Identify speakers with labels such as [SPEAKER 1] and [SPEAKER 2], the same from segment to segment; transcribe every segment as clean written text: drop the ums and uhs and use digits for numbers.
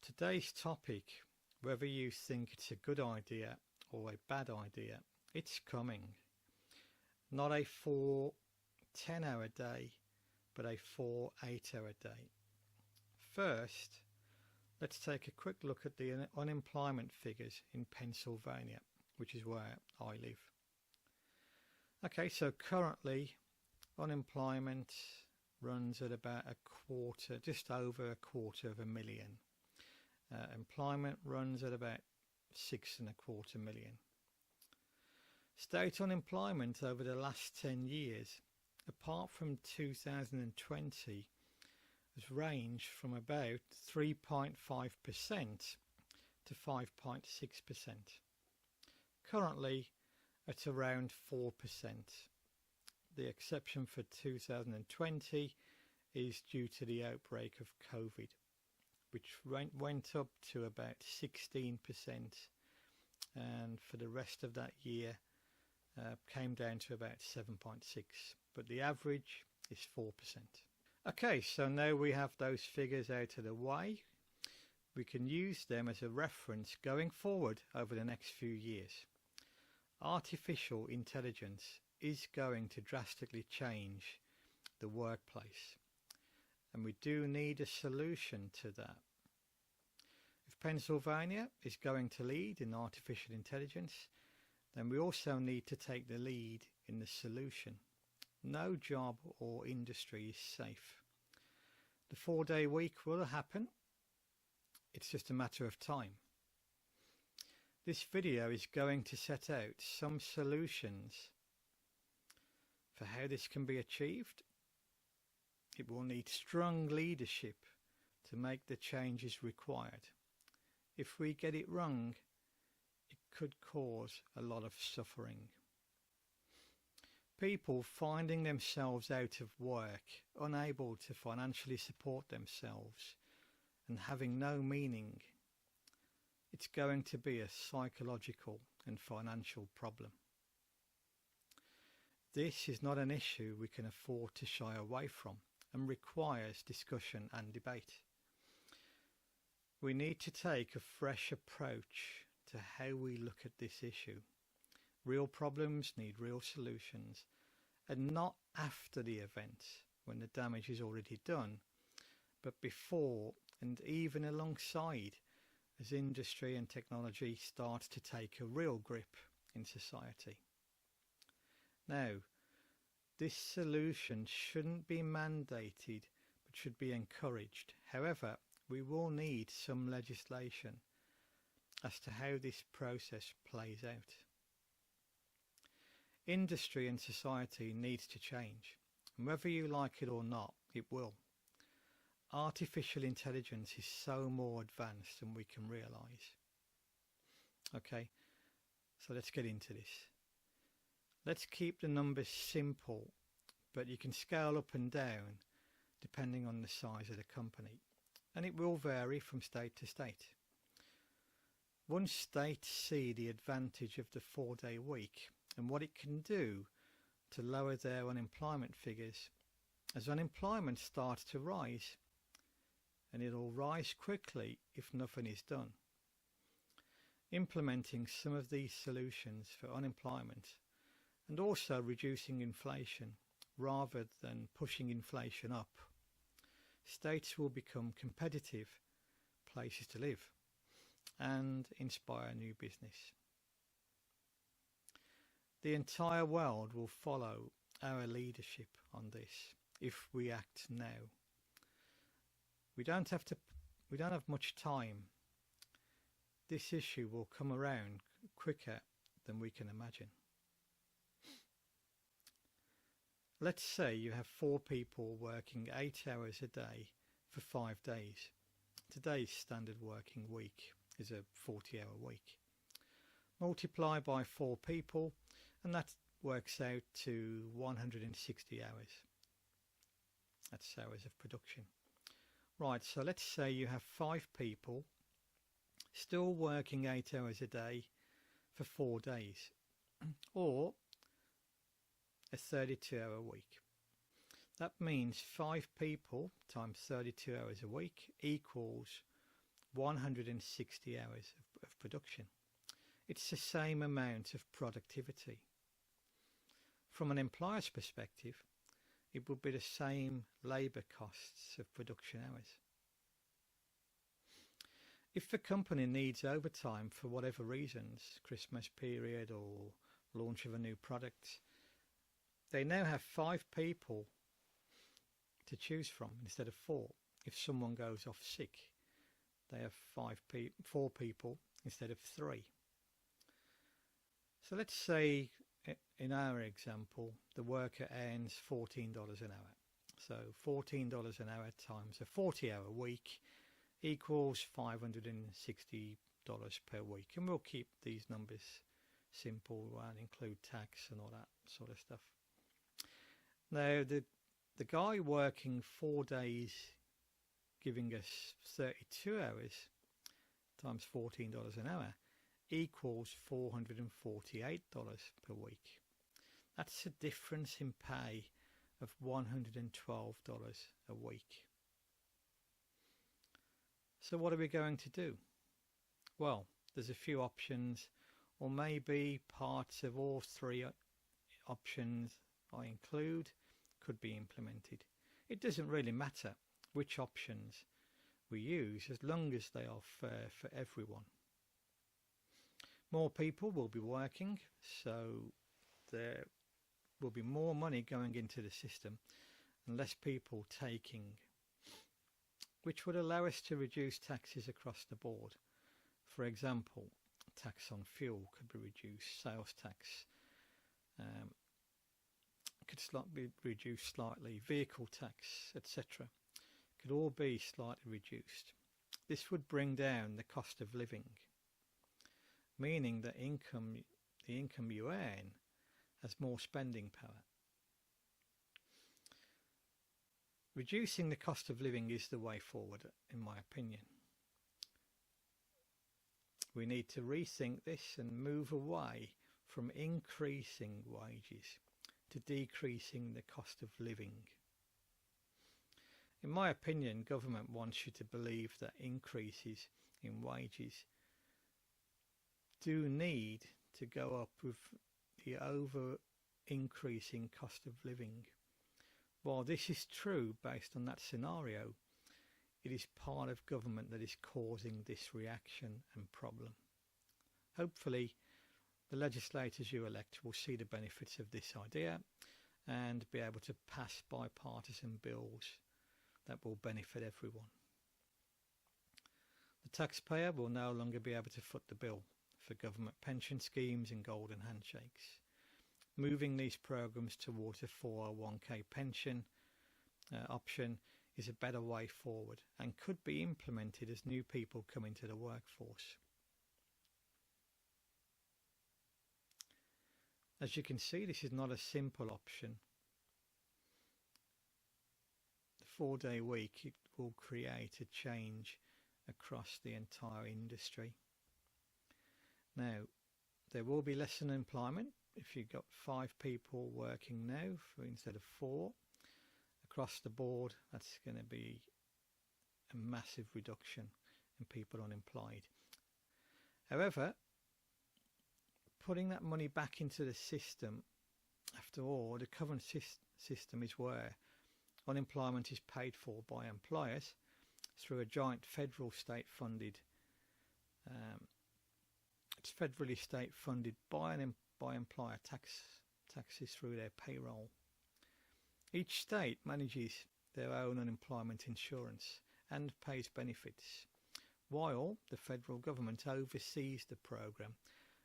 [SPEAKER 1] Today's topic, whether you think it's a good idea or a bad idea, it's coming. Not a 4 10-hour day, but a 4 8-hour day. First, let's take a quick look at the unemployment figures in Pennsylvania, which is where I live. Okay, so currently unemployment runs at about a quarter, just over 250,000. Employment runs at about 6.25 million. State unemployment over the last 10 years, apart from 2020, has ranged from about 3.5% to 5.6%. Currently at around 4%. The exception for 2020 is due to the outbreak of COVID, which went up to about 16%, and for the rest of that year came down to about 7.6%, but the average is 4%. Okay, so now we have those figures out of the way, we can use them as a reference going forward over the next few years. Artificial intelligence is going to drastically change the workplace, and we do need a solution to that. If Pennsylvania is going to lead in artificial intelligence, then we also need to take the lead in the solution. No job or industry is safe. The 4-day week will happen. It's just a matter of time. This video is going to set out some solutions for how this can be achieved. It will need strong leadership to make the changes required. If we get it wrong, it could cause a lot of suffering. People finding themselves out of work, unable to financially support themselves, and having no meaning, it's going to be a psychological and financial problem. This is not an issue we can afford to shy away from, and requires discussion and debate. We need to take a fresh approach to how we look at this issue. Real problems need real solutions, and not after the event when the damage is already done, but before and even alongside, as industry and technology start to take a real grip in society. Now, this solution shouldn't be mandated, but should be encouraged. However, we will need some legislation as to how this process plays out. Industry and society needs to change, and whether you like it or not, it will. Artificial intelligence is so more advanced than we can realise. Okay, so let's get into this. Let's keep the numbers simple, but you can scale up and down depending on the size of the company, and it will vary from state to state. Once states see the advantage of the 4-day week and what it can do to lower their unemployment figures, as unemployment starts to rise, and it'll rise quickly if nothing is done. Implementing some of these solutions for unemployment and also reducing inflation rather than pushing inflation up, states will become competitive places to live and inspire new business. The entire world will follow our leadership on this if we act now. We don't have much time. This issue will come around quicker than we can imagine. Let's say you have 4 people working 8 hours a day for 5 days. Today's standard working week is a 40-hour week. Multiply by 4 people and that works out to 160 hours. That's hours of production. Right, so let's say you have 5 people still working 8 hours a day for 4 days, or a 32-hour week. That means 5 people times 32 hours a week equals 160 hours of production. It's the same amount of productivity. From an employer's perspective, it would be the same labour costs of production hours. If the company needs overtime for whatever reasons, Christmas period or launch of a new product, they now have 5 people to choose from instead of 4. If someone goes off sick, they have 4 people instead of 3. So let's say in our example, the worker earns $14 an hour. So $14 an hour times a 40-hour week equals $560 per week. And we'll keep these numbers simple and include tax and all that sort of stuff. Now, the guy working 4 days, giving us 32 hours times $14 an hour equals $448 per week. That's a difference in pay of $112 a week. So what are we going to do? Well, there's a few options, or maybe parts of all 3 options I include could be implemented. It doesn't really matter which options we use as long as they are fair for everyone. More people will be working, so there will be more money going into the system and less people taking, which would allow us to reduce taxes across the board. For example, tax on fuel could be reduced, sales tax could be reduced slightly, vehicle tax, etc. could all be slightly reduced. This would bring down the cost of living, meaning that the income you earn has more spending power. Reducing the cost of living is the way forward, in my opinion. We need to rethink this and move away from increasing wages to decreasing the cost of living. In my opinion, government wants you to believe that increases in wages do need to go up with the over increasing cost of living. While this is true based on that scenario, it is part of government that is causing this reaction and problem. Hopefully, the legislators you elect will see the benefits of this idea and be able to pass bipartisan bills that will benefit everyone. The taxpayer will no longer be able to foot the bill for government pension schemes and golden handshakes. Moving these programs towards a 401k pension option is a better way forward and could be implemented as new people come into the workforce. As you can see, this is not a simple option. The 4-day week, it will create a change across the entire industry. Now, there will be less unemployment if you've got 5 people working now instead of 4. Across the board, that's going to be a massive reduction in people unemployed. However, putting that money back into the system, after all, the current system is where unemployment is paid for by employers through a joint federal state funded it's federally state funded by employer taxes through their payroll. Each state manages their own unemployment insurance and pays benefits, while the federal government oversees the program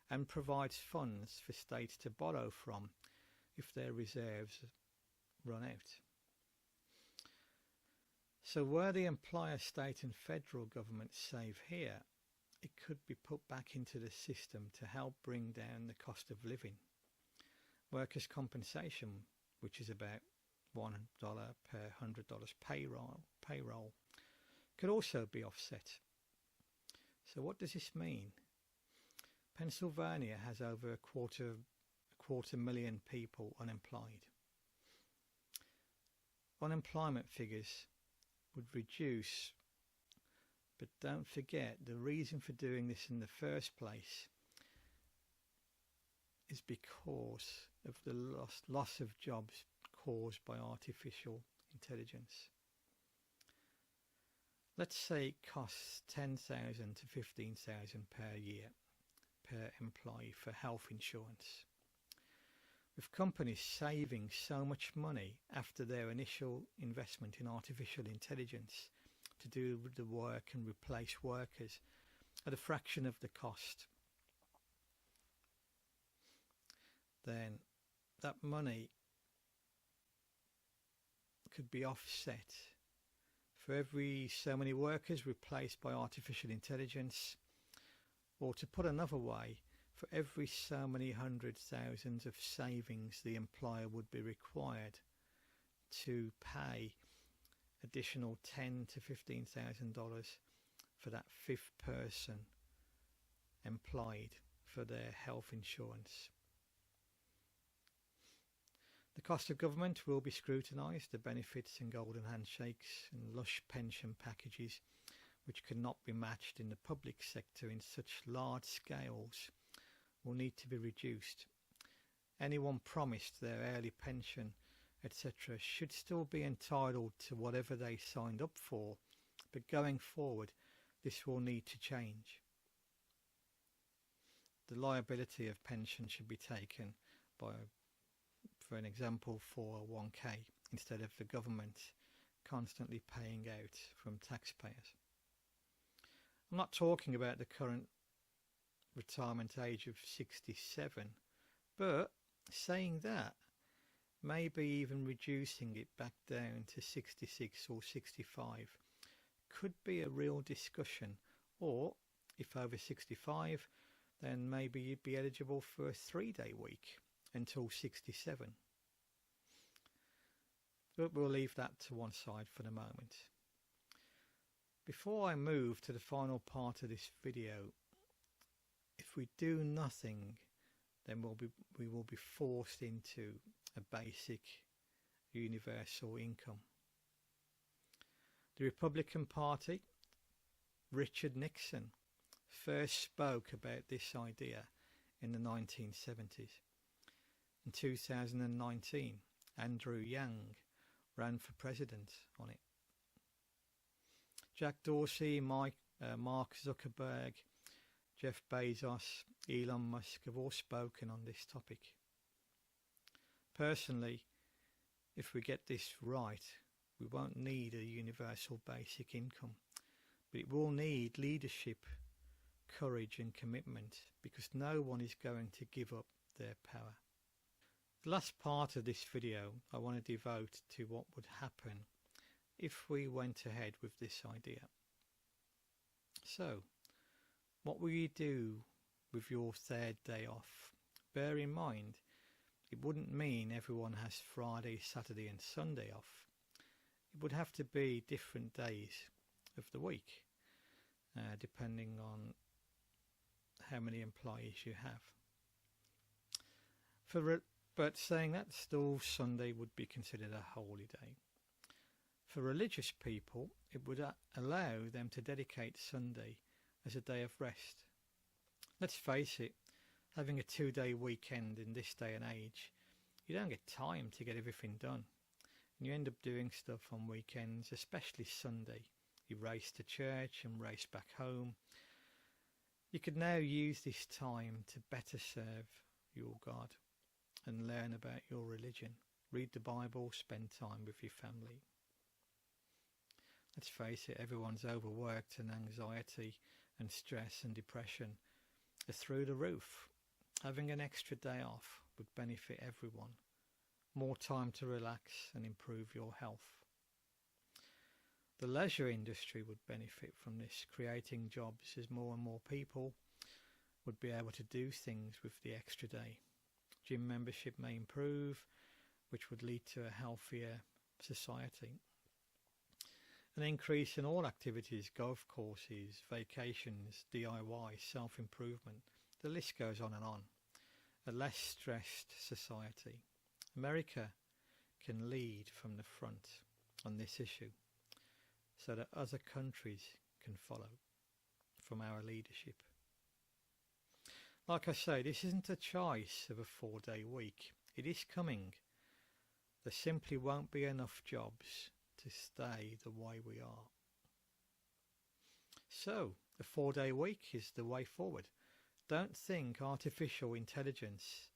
[SPEAKER 1] and provides funds for states to borrow from if their reserves run out. So where the employer, state and federal governments save here, it could be put back into the system to help bring down the cost of living. Workers' compensation, which is about $1 per $100 payroll, could also be offset. So what does this mean? Pennsylvania has over a quarter million people unemployed. Unemployment figures would reduce But don't forget, the reason for doing this in the first place is because of the loss of jobs caused by artificial intelligence. Let's say it costs $10,000 to $15,000 per year per employee for health insurance. With companies saving so much money after their initial investment in artificial intelligence to do the work and replace workers at a fraction of the cost, then that money could be offset. For every so many workers replaced by artificial intelligence, or to put another way, for every so many hundred thousands of savings the employer would be required to pay additional $10,000 to $15,000 for that fifth person employed for their health insurance. The cost of government will be scrutinised. The benefits and golden handshakes and lush pension packages, which cannot be matched in the public sector in such large scales, will need to be reduced. Anyone promised their early pension, etc., should still be entitled to whatever they signed up for, but going forward this will need to change. The liability of pension should be taken by, for an example, 401k instead of the government constantly paying out from taxpayers. I'm not talking about the current retirement age of 67, but saying that, maybe even reducing it back down to 66 or 65 could be a real discussion. Or if over 65, then maybe you'd be eligible for a 3-day week until 67. But we'll leave that to one side for the moment. Before I move to the final part of this video, if we do nothing, then we will be forced into a basic universal income. The Republican Party, Richard Nixon, first spoke about this idea in the 1970s. In 2019, Andrew Yang ran for president on it. Jack Dorsey, Mark Zuckerberg, Jeff Bezos, Elon Musk have all spoken on this topic. Personally, if we get this right, we won't need a universal basic income, but it will need leadership, courage and commitment, because no one is going to give up their power. The last part of this video I want to devote to what would happen if we went ahead with this idea. So, what will you do with your third day off? Bear in mind, it wouldn't mean everyone has Friday, Saturday and Sunday off. It would have to be different days of the week, depending on how many employees you have. But saying that, still Sunday would be considered a holy day. For religious people, it would allow them to dedicate Sunday as a day of rest. Let's face it, having a 2-day weekend in this day and age, you don't get time to get everything done. And you end up doing stuff on weekends, especially Sunday. You race to church and race back home. You could now use this time to better serve your God and learn about your religion. Read the Bible, spend time with your family. Let's face it, everyone's overworked and anxiety and stress and depression are through the roof. Having an extra day off would benefit everyone. More time to relax and improve your health. The leisure industry would benefit from this, creating jobs as more and more people would be able to do things with the extra day. Gym membership may improve, which would lead to a healthier society. An increase in all activities, golf courses, vacations, DIY, self-improvement, the list goes on and on. A less stressed society. America can lead from the front on this issue, so that other countries can follow from our leadership. Like I say, this isn't a choice of a 4-day week. It is coming. There simply won't be enough jobs to stay the way we are. So, a 4-day week is the way forward. Don't think artificial intelligence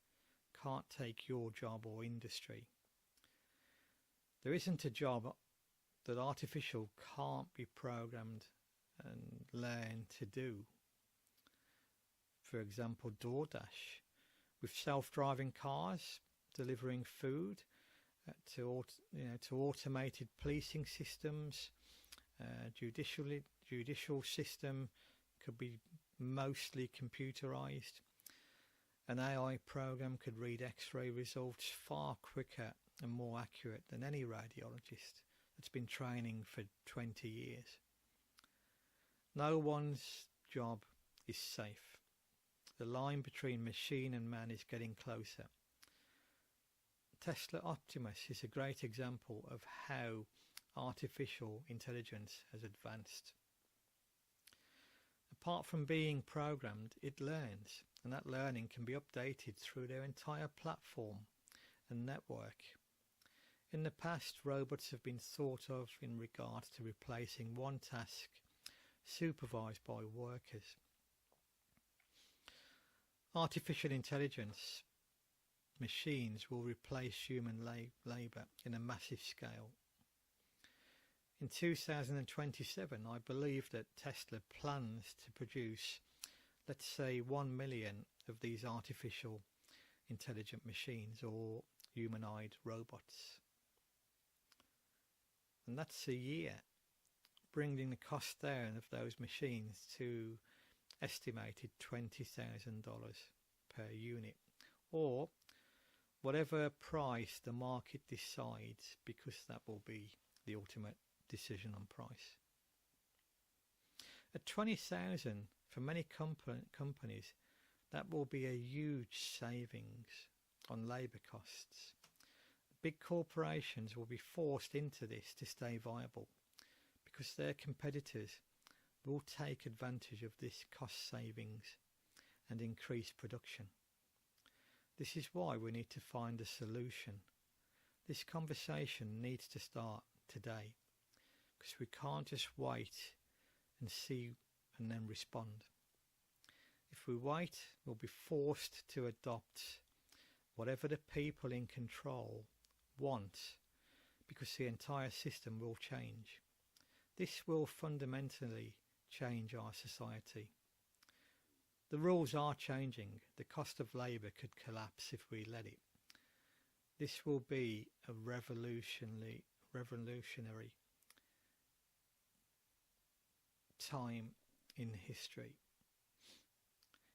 [SPEAKER 1] can't take your job or industry. There isn't a job that artificial can't be programmed and learn to do. For example, DoorDash, with self-driving cars delivering food, to automated policing systems, judicial system could be mostly computerized. An AI program could read X-ray results far quicker and more accurate than any radiologist that's been training for 20 years. No one's job is safe. The line between machine and man is getting closer. Tesla Optimus is a great example of how artificial intelligence has advanced. Apart from being programmed, it learns, and that learning can be updated through their entire platform and network. In the past, robots have been thought of in regards to replacing one task supervised by workers. Artificial intelligence machines will replace human labour in a massive scale. In 2027, I believe that Tesla plans to produce, let's say, 1 million of these artificial intelligent machines or humanoid robots. And that's a year, bringing the cost down of those machines to estimated $20,000 per unit, or whatever price the market decides, because that will be the ultimate decision on price. At 20,000 for many companies, that will be a huge savings on labour costs. Big corporations will be forced into this to stay viable, because their competitors will take advantage of this cost savings and increase production. This is why we need to find a solution. This conversation needs to start today, because we can't just wait and see and then respond. If we wait, we'll be forced to adopt whatever the people in control want, because the entire system will change. This will fundamentally change our society. The rules are changing. The cost of labour could collapse if we let it. This will be a revolutionary time in history.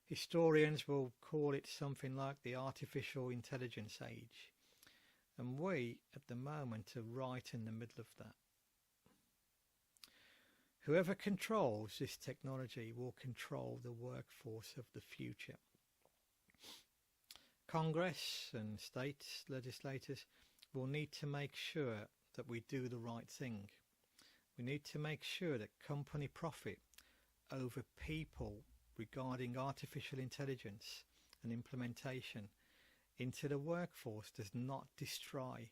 [SPEAKER 1] Historians will call it something like the artificial intelligence age, and we at the moment are right in the middle of that. Whoever controls this technology will control the workforce of the future. Congress and state legislators will need to make sure that we do the right thing. We need to make sure that company profit over people regarding artificial intelligence and implementation into the workforce does not destroy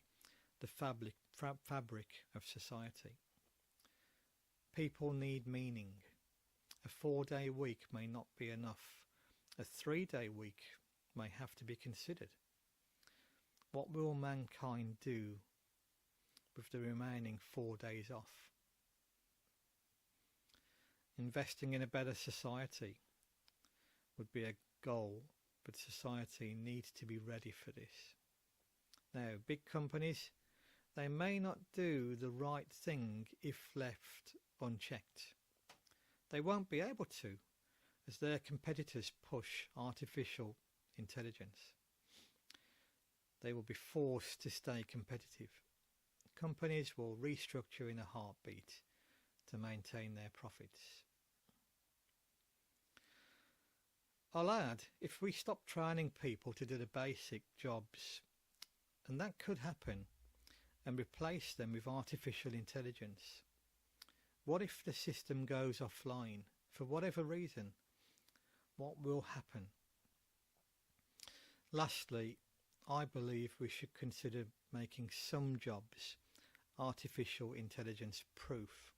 [SPEAKER 1] the fabric of society. People need meaning. A 4-day week may not be enough. A 3-day week may have to be considered. What will mankind do with the remaining 4 days off? Investing in a better society would be a goal, but society needs to be ready for this. Now, big companies, they may not do the right thing if left unchecked. They won't be able to, as their competitors push artificial intelligence. They will be forced to stay competitive. Companies will restructure in a heartbeat to maintain their profits. I'll add, if we stop training people to do the basic jobs, and that could happen, and replace them with artificial intelligence, What if the system goes offline for whatever reason? What will happen? Lastly, I believe we should consider making some jobs artificial intelligence proof,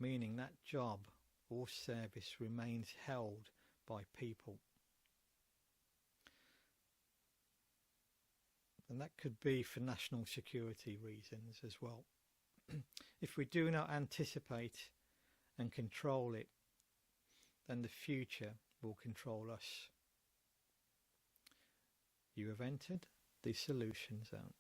[SPEAKER 1] meaning that job or service remains held by people. And that could be for national security reasons as well. If we do not anticipate and control it, then the future will control us. You have entered the solution zone.